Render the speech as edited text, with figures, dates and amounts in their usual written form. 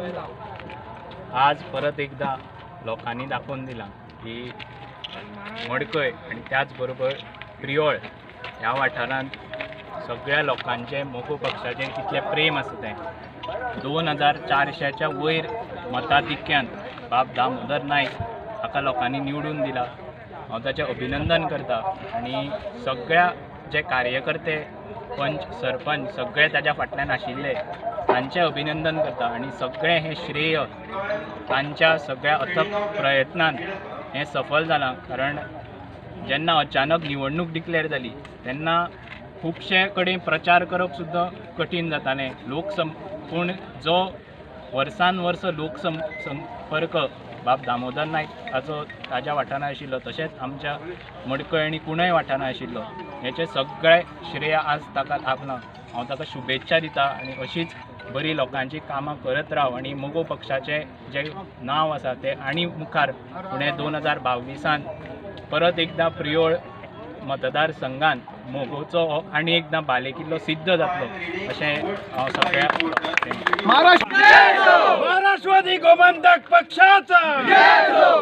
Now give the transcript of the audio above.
आज परत एकदा लोकांनी दाखवून दिला की मडकय आणि त्याच बरोबर प्रियोळ ह्या वाठारांत सगळ्या लोकांचे मोगो पक्षाचेर कितलें प्रेम आसा तें 2400च्या वयर मताधिक्यान बाब दामोदर नायक हाका लोकांनी निवडून दिला। हांव ताचें अभिनंदन करता आणि सगळ्या जे कार्यकर्ते पंच सरपंच सगळे ताच्या फाटल्यान आशिल्ले तांचें अभिनंदन करता आणि सगळें हें श्रेय तांच्या सगळ्या अथक प्रयत्नान हें सफल जालां। कारण जेन्ना अचानक निवडणूक डिक्लेअर जाली तेन्ना खुबशे कडेन प्रचार करप सुद्दां कठीण जातालें। पूण जो वर्सान वर्स लोकसंपर्क बाब दामोदर नायक हाचो ताज्या वाठारांत आशिल्लो तशेंच आमच्या मडकय आनी कुंडय वाठारांत आशिल्लो हेचें सगळें श्रेय आज ताका लाभलां। हांव ताका शुभेच्छा दिता आणि अशीच बरी लोकांची कामां करत राव आणि मोगो पक्षाचें जें नांव आसा तें आनी मुखार फुडें 2022 परत एकदा प्रियोळ मतदारसंघात मोगोचो आनी एकदां बालेकिल्लो सिद्ध जातलो अशें हांव सगळ्या महाराष्ट्रवादी गोमंतक पक्षाचा